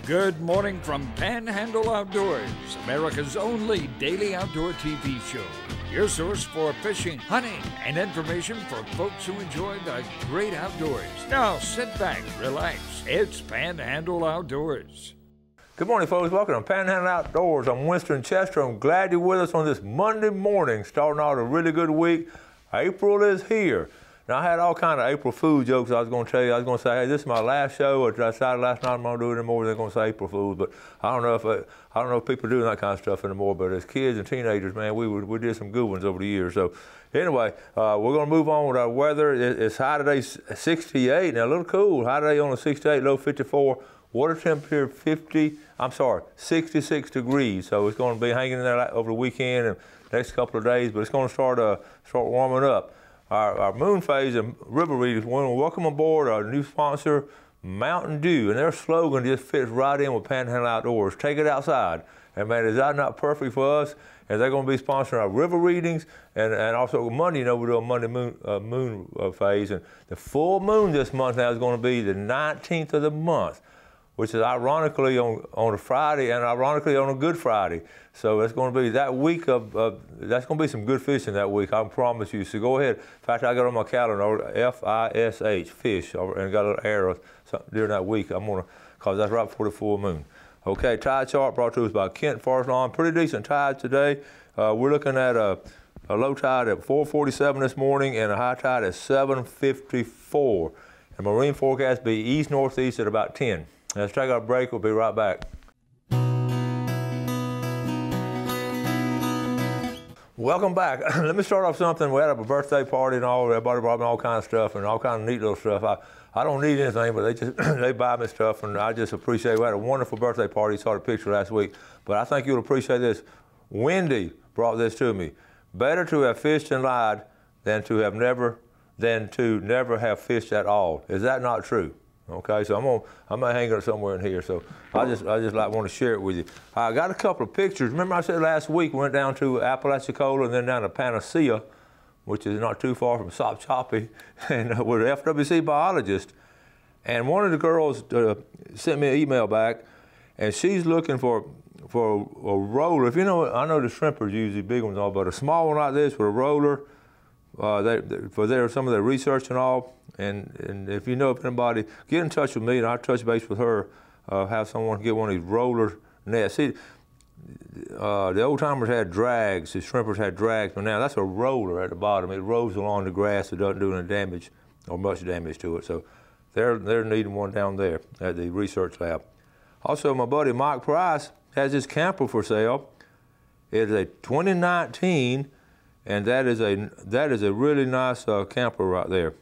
Good morning from Panhandle Outdoors, America's only daily outdoor TV show. Your source for fishing, hunting, and information for folks who enjoy the great outdoors. Now sit back, relax. It's Panhandle Outdoors. Good morning, folks. Welcome to Panhandle Outdoors. I'm Winston Chester. I'm glad you're with us on this Monday morning, starting out a really good week. April is here. Now, I had all kind of April Fool jokes I was going to tell you. I was going to say, hey, this is my last show, or I decided last night I'm going to do it anymore. They're going to say April Fools, but I don't know if people are doing that kind of stuff anymore. But as kids and teenagers, man, we did some good ones over the years. So anyway, we're going to move on with our weather. It's high today, 68. Now a little cool. High today on the 68, low 54. Water temperature 66 degrees. So it's going to be hanging in there over the weekend and next couple of days. But it's going to start warming up. Our moon phase and river readers want to welcome aboard our new sponsor, Mountain Dew, and their slogan just fits right in with Panhandle Outdoors. Take it outside. And man, is that not perfect for us? And they're going to be sponsoring our river readings and also Monday, we're doing Monday moon phase. And the full moon this month now is going to be the 19th of the month, which is ironically on a Friday and ironically on a Good Friday. So it's going to be that week that's going to be some good fishing that week, I promise you. So go ahead. In fact, I got on my calendar, F-I-S-H, fish, and got a little arrow during that week. Because that's right before the full moon. Okay, tide chart brought to us by Kent Forest Lawn. Pretty decent tide today. We're looking at a low tide at 4:47 this morning and a high tide at 7:54. And marine forecast be east-northeast at about 10. Let's take our break. We'll be right back. Welcome back. Let me start off something. We had a birthday party and all. Everybody brought me all kinds of stuff and all kinds of neat little stuff. I don't need anything, but they buy me stuff, and I just appreciate it. We had a wonderful birthday party. You saw the picture last week. But I think you'll appreciate this. Wendy brought this to me. Better to have fished and lied than to never have fished at all. Is that not true? Okay, so I'm gonna hang it somewhere in here. So I just want to share it with you. I got a couple of pictures. Remember I said last week we went down to Apalachicola and then down to Panacea, which is not too far from Sop Choppy, and with an FWC biologist. And one of the girls sent me an email back, and she's looking for a roller. If you know, I know the shrimpers use these big ones and all, but a small one like this with a roller. For some of their research and all, and if you know of anybody, get in touch with me and I'll touch base with her, have someone get one of these roller nets. See, the old timers had drags, the shrimpers had drags, but now that's a roller at the bottom. It rolls along the grass, it doesn't do any damage or much damage to it. So they're needing one down there at the research lab. Also, my buddy Mike Price has his camper for sale. It is a 2019. And that is a really nice camper right there,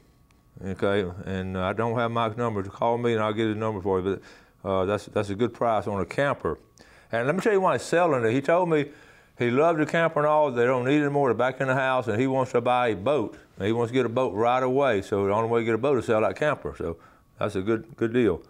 okay? And I don't have Mike's number. To call me and I'll get his number for you. But that's a good price on a camper. And let me tell you why he's selling it. He told me he loved the camper and all. They don't need it anymore. They're back in the house, and he wants to buy a boat. And he wants to get a boat right away. So the only way to get a boat is sell that camper. So that's a good deal.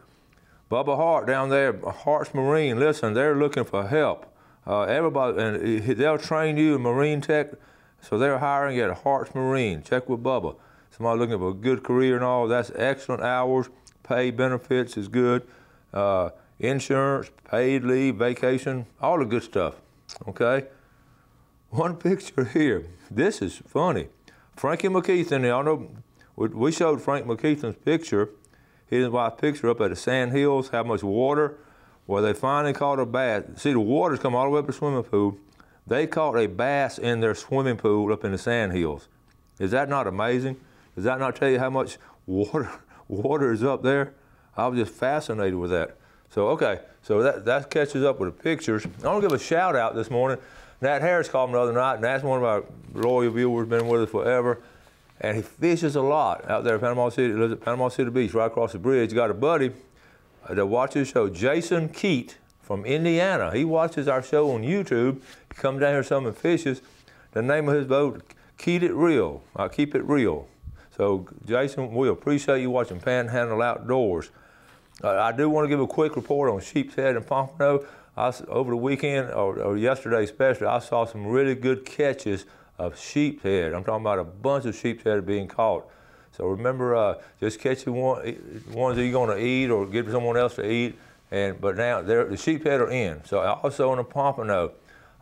Bubba Hart down there, Hart's Marine. Listen, they're looking for help. Everybody, and they'll train you in marine tech. So they're hiring at Hart's Marine. Check with Bubba. Somebody looking for a good career and all. That's excellent hours. Pay benefits is good. Insurance, paid leave, vacation, all the good stuff. Okay? One picture here. This is funny. Frankie McKeithen, y'all know, we showed Frank McKeithen's picture, his wife's picture up at the Sand Hills, how much water, where they finally caught a bass. See, the water's come all the way up to the swimming pool. They caught a bass in their swimming pool up in the Sand Hills. Is that not amazing? Does that not tell you how much water is up there? I was just fascinated with that. So, okay, so that catches up with the pictures. I want to give a shout out this morning. Nat Harris called me the other night, and that's one of our loyal viewers, been with us forever. And he fishes a lot out there in Panama City. He lives at Panama City Beach, right across the bridge. He's got a buddy that watches the show, Jason Keat from Indiana. He watches our show on YouTube. He comes down here some and fishes. The name of his boat, Keep It Real. I keep it real. So, Jason, we appreciate you watching Panhandle Outdoors. I do want to give a quick report on Sheep's Head and Pompano. Over the weekend, or yesterday especially, I saw some really good catches of sheep's head. I'm talking about a bunch of sheep's head being caught. So remember, just catching ones that you're going to eat or give someone else to eat. but now the sheephead are in. So also on the Pompano,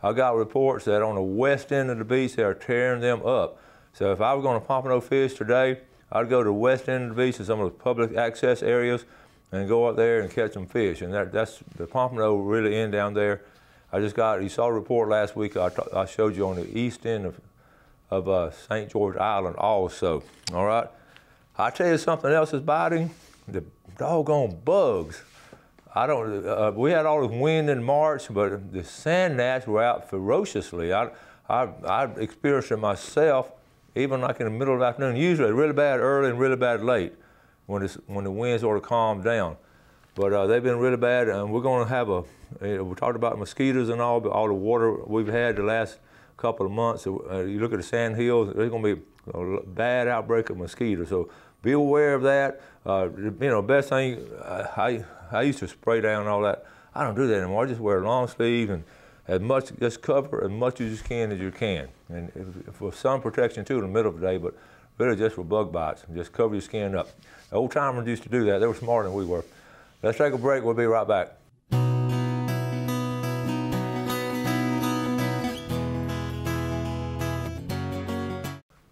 I got reports that on the west end of the beach, they are tearing them up. So if I was going to Pompano fish today, I'd go to the west end of the beach and some of the public access areas and go up there and catch some fish. And that's the Pompano really in down there. You saw a report last week I showed you on the east end of St. George Island also, all right? I tell you something else is biting, the doggone bugs. We had all this wind in March, but the sand gnats were out ferociously. I experienced it myself, even like in the middle of the afternoon, usually really bad early and really bad late when the winds sort of calmed down. But they've been really bad, and we're going to have we talked about mosquitoes and all, but all the water we've had the last couple of months. You look at the sand hills, there's going to be a bad outbreak of mosquitoes. So be aware of that. Best thing, I used to spray down all that. I don't do that anymore. I just wear a long sleeve and just cover as much as you can. And for sun protection too in the middle of the day, but really just for bug bites. Just cover your skin up. The old timers used to do that. They were smarter than we were. Let's take a break. We'll be right back.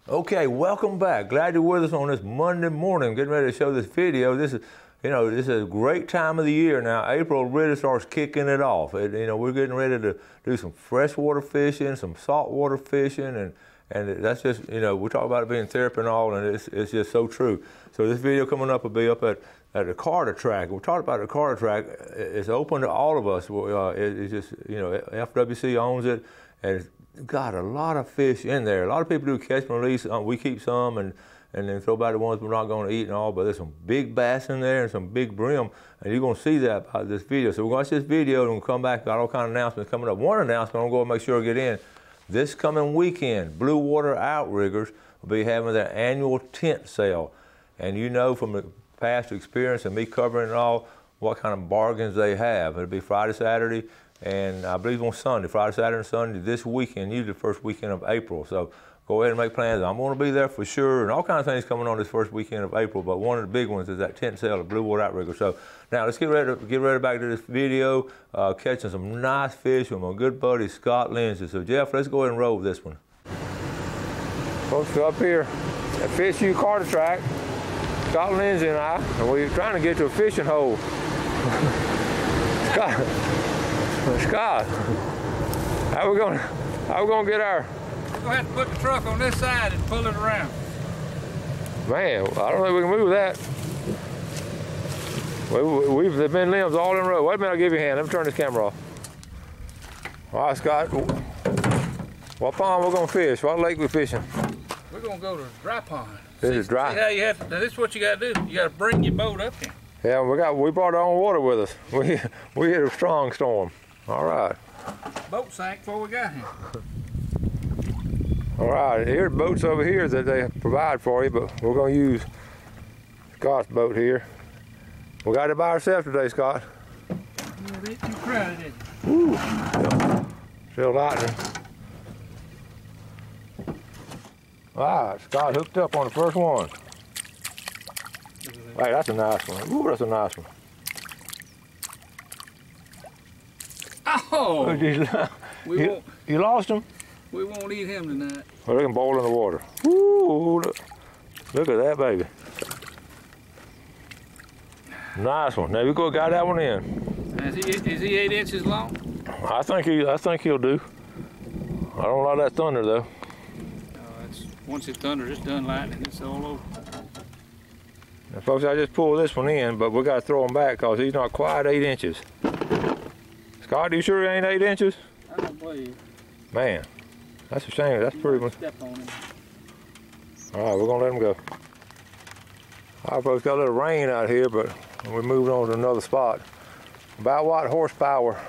Okay, welcome back. Glad you're with us on this Monday morning. Getting ready to show this video. This is a great time of the year now. April really starts kicking it off. We're getting ready to do some freshwater fishing, some saltwater fishing, and that's just, we talk about it being therapy and all, and it's just so true. So this video coming up will be up at the Carter track. We talked about the Carter track. It's open to all of us. It's just, FWC owns it, and it's got a lot of fish in there. A lot of people do catch and release. We keep some and then throw back the ones we're not going to eat and all, but there's some big bass in there and some big brim, and you're going to see that by this video. So we're going to watch this video and we'll come back. Got all kinds of announcements coming up. One announcement, I'm going to go and make sure I get in. This coming weekend, Blue Water Outriggers will be having their annual tent sale. And you know from the past experience and me covering it all, what kind of bargains they have. It'll be Friday, Saturday, and I believe on Sunday, Friday, Saturday, and Sunday this weekend, usually the first weekend of April. So go ahead and make plans. I'm going to be there for sure, and all kinds of things coming on this first weekend of April, but one of the big ones is that tent sale at Blue Water Outrigger. So now let's get ready back to this video, catching some nice fish with my good buddy Scott Lindsay. So Jeff, let's go ahead and roll this one. Folks, up here at Fish U Carter Track, Scott Lindsay and I, and we're trying to get to a fishing hole. Scott, how we gonna get our? We're gonna have to put the truck on this side and pull it around. Man, I don't think we can move that. There've been limbs all in a row. Wait a minute, I'll give you a hand. Let me turn this camera off. All right, Scott. What pond we're gonna fish? What lake we fishing? We're gonna go to dry pond. This is dry. See how you have to, this is what you gotta do. You gotta bring your boat up here. Yeah, we brought our own water with us. We hit a strong storm. All right. Boat sank before we got here. All right, here's boats over here that they provide for you, but we're gonna use Scott's boat here. We got it by ourselves today, Scott. Yeah, a bit too crowded, isn't it? Ooh, still lightning. All right, Scott hooked up on the first one. Hey, that's a nice one. Ooh, that's a nice one. Oh! You lost him? We won't eat him tonight. Well, they can boil in the water. Ooh, look at that, baby. Nice one. Now we go got that one in. Is he 8 inches long? I think he'll do. I don't like that thunder though. Once it thunders, it's done lightning. It's all over. Now, folks, I just pulled this one in, but we got to throw him back because he's not quite 8 inches. Scott, are you sure he ain't 8 inches? I don't believe you. Man, that's a shame. That's pretty much. Step on him. All right, we're gonna let him go. All right, folks, got a little rain out here, but we're moving on to another spot. About what horsepower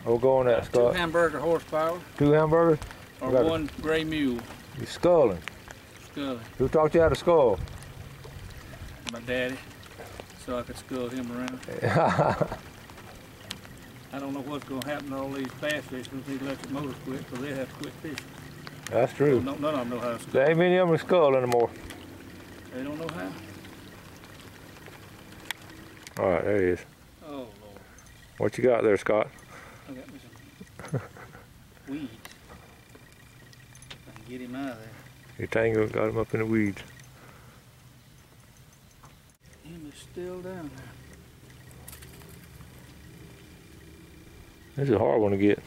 we'll go on that, Scott? 2 hamburger horsepower. 2 hamburgers? Or 1 gray mule. You're sculling. Sculling. Who taught you how to scull? My daddy, so I could scull him around. I don't know what's going to happen to all these bass fishers. These electric motors quit, so they have to quit fishing. That's true. So none of them know how to scull. There ain't many of them to scull anymore. They don't know how? All right, there he is. Oh, Lord. What you got there, Scott? I got me some weeds. I can get him out of there. Your tango got him up in the weeds. Him is still down there. This is a hard one to get.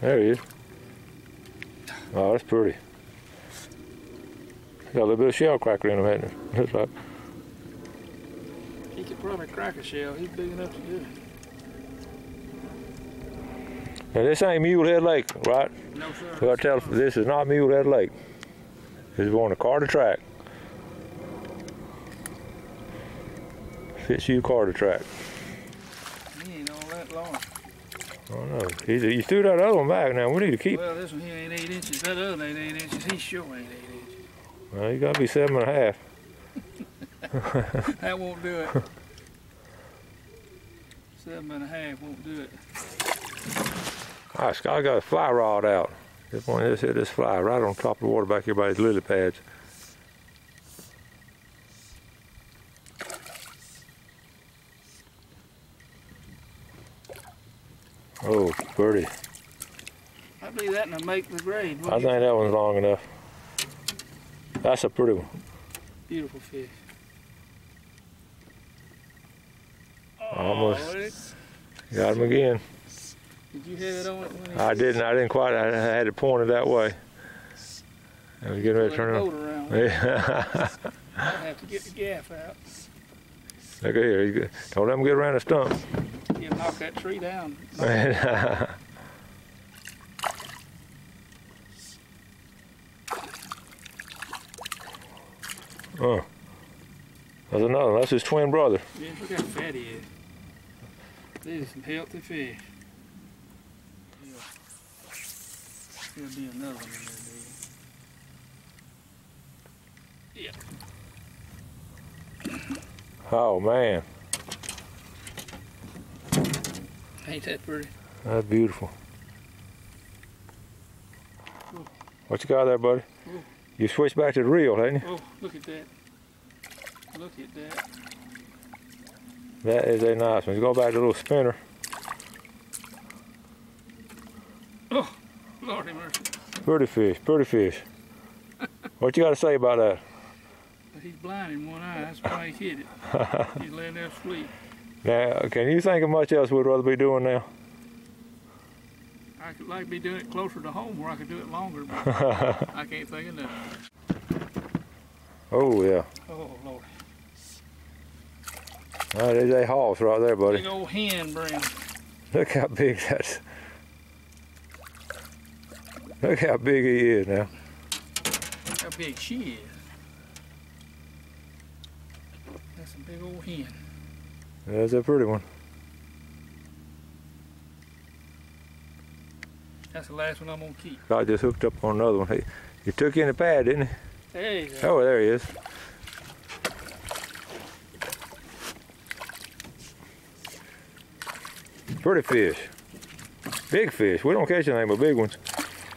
There he is. Oh, that's pretty. Got a little bit of shell cracker in him, hasn't it? Looks like. He could probably crack a shell. He's big enough to do it. Now this ain't Mulehead Lake, right? No, sir. So I tell you, this is not Mulehead Lake. This is on the Carter track. Fitzhugh Carter track. He ain't all that long. Oh no, you threw that other one back now. We need to keep. Well, this one here ain't 8 inches. That other one ain't 8 inches. He sure ain't 8 inches. Well, you gotta be 7.5. That won't do it. 7.5 won't do it. All right, Scott got a fly rod out. This one, just hit this fly right on top of the water back here by his lily pads. Oh, birdie. I believe that and make the grade. I think that one's long enough. That's a pretty one. Beautiful fish. Almost got him again. Did you have it on it? I didn't quite. I had it pointed that way. I was getting ready to turn it around. Yeah. I'll have to get the gaff out. Look at here. He's good. Don't let him get around the stump. He'll knock that tree down. Oh, there's another one. That's his twin brother. Yeah, look how fat he is. These are some healthy fish. There'll be another one in there, dude. Yeah. Oh man, Ain't that pretty? that's beautiful. Ooh. What you got there, buddy? Ooh. You switched back to the reel, hadn't you? Oh, look at that. Look at that. That is a nice one. You go back to the little spinner. Oh, Lordy mercy. Pretty fish, pretty fish. What you got to say about that? He's blind in one eye. That's why he hit it. He's laying there asleep. Now, can you think of much else we'd rather be doing now? I could like be doing it closer to home where I could do it longer, but I can't think of nothing. Oh yeah. Oh, Lord. There's a hoss right there, buddy. Big old hen brim. Look how big that's. Look how big he is now. How big she is. That's a big old hen. That's a pretty one. That's the last one I'm gonna keep. I just hooked up on another one. He took you in the pad, didn't he? There you go. Oh, there he is. Pretty fish. Big fish. We don't catch anything but big ones.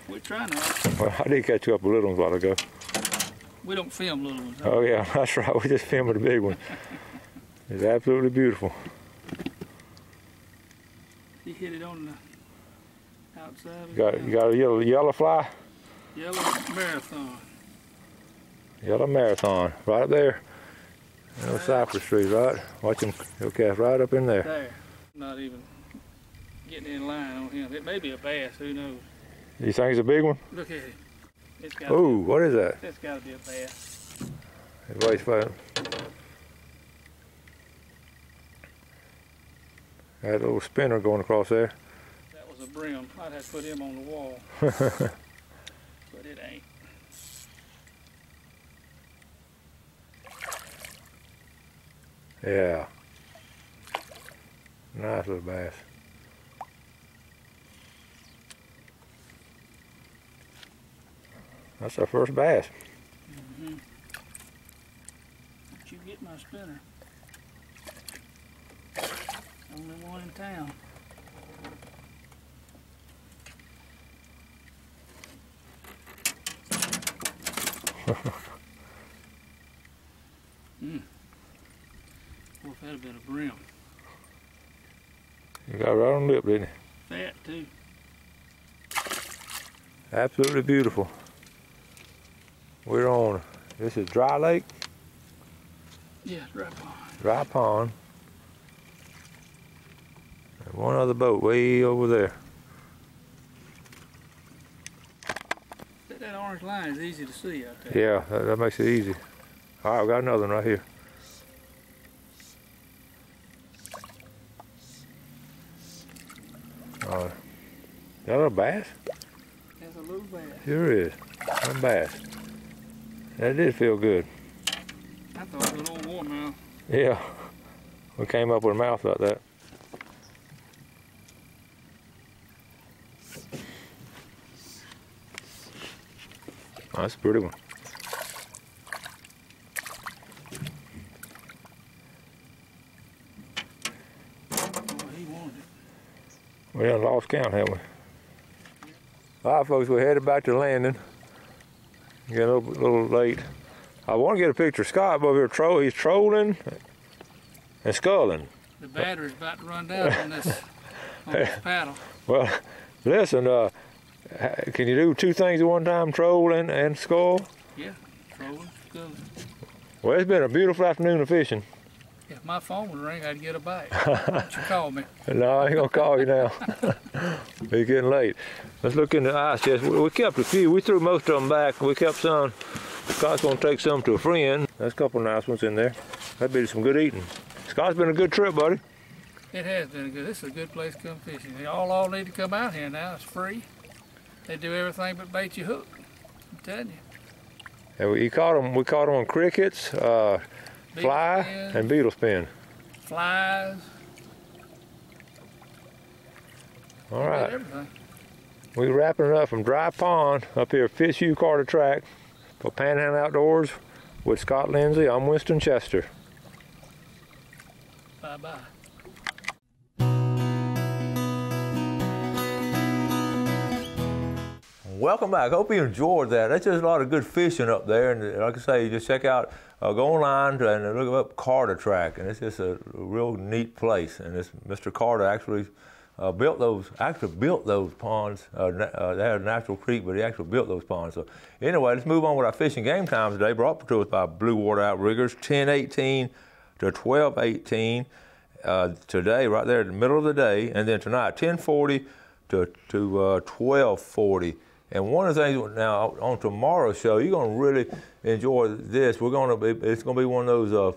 We're trying to. Well, I did catch a couple little ones a while ago. We don't film little ones. Oh yeah, that's right. We just filmed the big one. It's absolutely beautiful. He hit it on the outside. You got a yellow fly? Yellow marathon. Yellow marathon, right up there. No cypress trees, right? Watch him. He'll cast right up in there. There. Not even getting in line on him. It may be a bass. Who knows? You think it's a big one? Look at it. It's got. Ooh, what is that? That's got to be a bass. Wait, got a little spinner going across there. That was a brim. I'd have to put him on the wall. But it ain't. Yeah. Nice little bass. That's our first bass. Mm-hmm. Did you get my spinner? Only one in town. Well, if That'd have been a brim. You got right on the lip, didn't Fat too. he? Absolutely beautiful. We're on, this is Dry Lake? Yeah, dry pond. Dry Pond. And one other boat way over there. That orange line is easy to see out there. Yeah, that makes it easy. All right, we got another one right here. Is that a bass? That's a little bass. Sure is. A bass. That did feel good. I thought it was a little warm now. Yeah. We came up with a mouth like that. Oh, that's a pretty one. Oh, he wanted it. We done lost count, haven't we? All right, folks, we're headed back to landing. Getting a little late. I want to get a picture of Scott over here. He's trolling and sculling. The battery's about to run down on this paddle. Well, listen, can you do two things at one time, troll and scull? Yeah, trolling, sculling. Well, it's been a beautiful afternoon of fishing. If my phone would ring, I'd get a bite. Why don't you call me? No, I ain't gonna call you now. It's getting late. Let's look in the ice chest. We kept a few. We threw most of them back. We kept some. Scott's gonna take some to a friend. There's a couple nice ones in there. That'd be some good eating. Scott's been a good trip, buddy. It has been good. This is a good place to come fishing. They all need to come out here now. It's free. They do everything but bait your hook. I'm telling you. And we caught them on crickets, fly, spin, and beetle spin. Flies. All They right. did everything. We're wrapping it up from Dry Pond up here at Fitzhugh Carter Track for Panhandle Outdoors with Scott Lindsay. I'm Winston Chester. Bye-bye. Welcome back. Hope you enjoyed that. That's just a lot of good fishing up there. And like I say, you just check out, go online and look up Carter Track. And it's just a real neat place. And it's Mr. Carter actually built those ponds. They had a natural creek, but he actually built those ponds. So anyway, let's move on with our fishing game time today, brought to us by Blue Water Outriggers, 10:18 to 12:18 today, right there in the middle of the day. And then tonight, 10:40 to 12:40. And one of the things now on tomorrow's show, you're going to really enjoy this. It's going to be one of those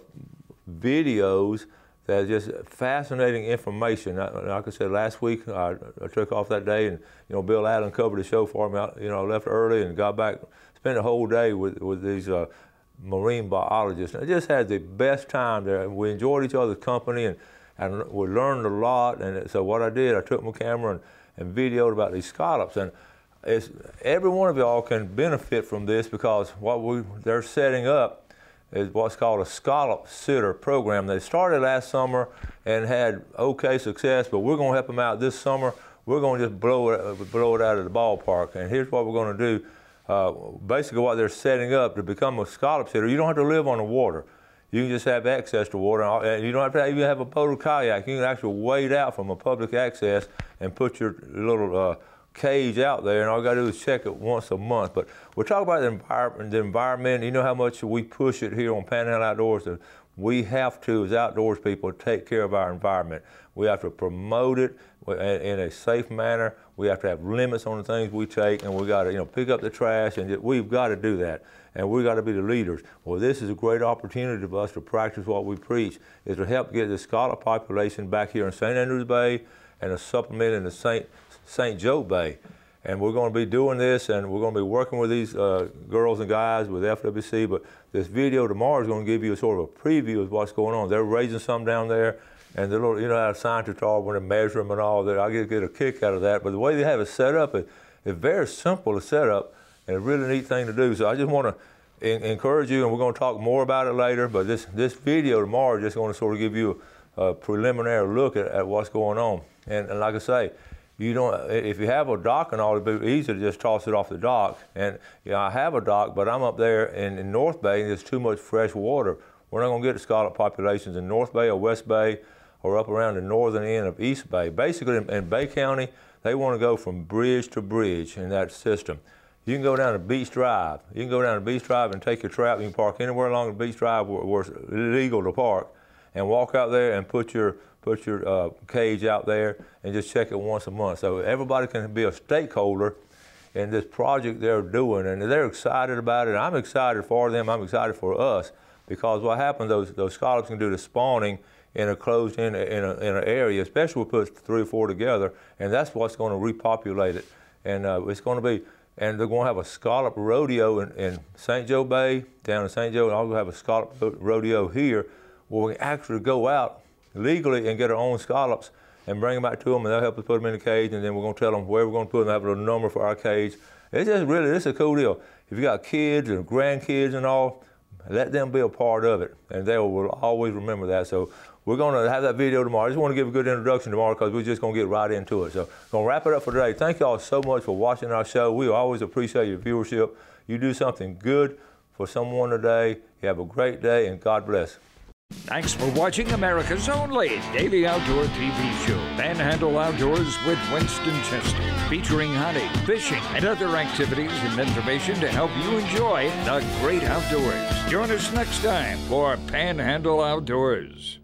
videos that's just fascinating information. Like I said last week, I took off that day, and Bill Allen covered the show for me. I left early and got back, spent the whole day with these marine biologists. I just had the best time there. We enjoyed each other's company, and we learned a lot. And so what I did, I took my camera and videoed about these scallops. And every one of y'all can benefit from this, because what they're setting up is what's called a scallop sitter program. They started last summer and had okay success, but we're going to help them out this summer. We're going to just blow it out of the ballpark. And here's what we're going to do. Basically what they're setting up to become a scallop sitter, you don't have to live on the water. You can just have access to water, and you don't have to even have a boat or kayak. You can actually wade out from a public access and put your little cage out there, and all you got to do is check it once a month. But we'll talk about the environment. You know how much we push it here on Panhandle Outdoors. That we have to, as outdoors people, take care of our environment. We have to promote it in a safe manner. We have to have limits on the things we take, and we got to, pick up the trash, and we've got to do that. And we've got to be the leaders. Well, this is a great opportunity for us to practice what we preach, is to help get the scallop population back here in St. Andrews Bay and a supplement in the St. Joe Bay. And we're going to be doing this, and we're going to be working with these girls and guys with FWC. But this video tomorrow is going to give you a sort of a preview of what's going on. They're raising some down there, and the little, how scientists are when they measure them and all that. I get a kick out of that. But the way they have it set up, it's very simple to set up, and a really neat thing to do. So I just want to encourage you, and we're going to talk more about it later. But this video tomorrow is just going to sort of give you a preliminary look at what's going on. And like I say, if you have a dock and all, it'd be easy to just toss it off the dock. And I have a dock, but I'm up there in North Bay, and there's too much fresh water. We're not going to get the scallop populations in North Bay or West Bay or up around the northern end of East Bay. Basically, in Bay County, they want to go from bridge to bridge in that system. You can go down to Beach Drive. You can go down to Beach Drive and take your trap. You can park anywhere along the Beach Drive where it's legal to park, and walk out there and put your cage out there and just check it once a month. So everybody can be a stakeholder in this project they're doing, and they're excited about it. I'm excited for them. I'm excited for us, because what happens, those scallops can do the spawning in a closed in an area, especially we put 3 or 4 together, and that's what's going to repopulate it. And it's going to be, and they're going to have a scallop rodeo in St. Joe Bay, down in St. Joe, and also have a scallop rodeo here, where we actually go out legally and get our own scallops and bring them back to them, and they'll help us put them in the cage, and then we're going to tell them where we're going to put them, have a little number for our cage. It's just really, it's a cool deal. If you got kids and grandkids and all, let them be a part of it, and they will always remember that. So we're going to have that video tomorrow. I just want to give a good introduction tomorrow, because we're just going to get right into it. So going to wrap it up for today. Thank you all so much for watching our show. We always appreciate your viewership. You do something good for someone today. You have a great day, and God bless. Thanks for watching America's only daily outdoor TV show, Panhandle Outdoors with Winston Chester, featuring hunting, fishing, and other activities and information to help you enjoy the great outdoors. Join us next time for Panhandle Outdoors.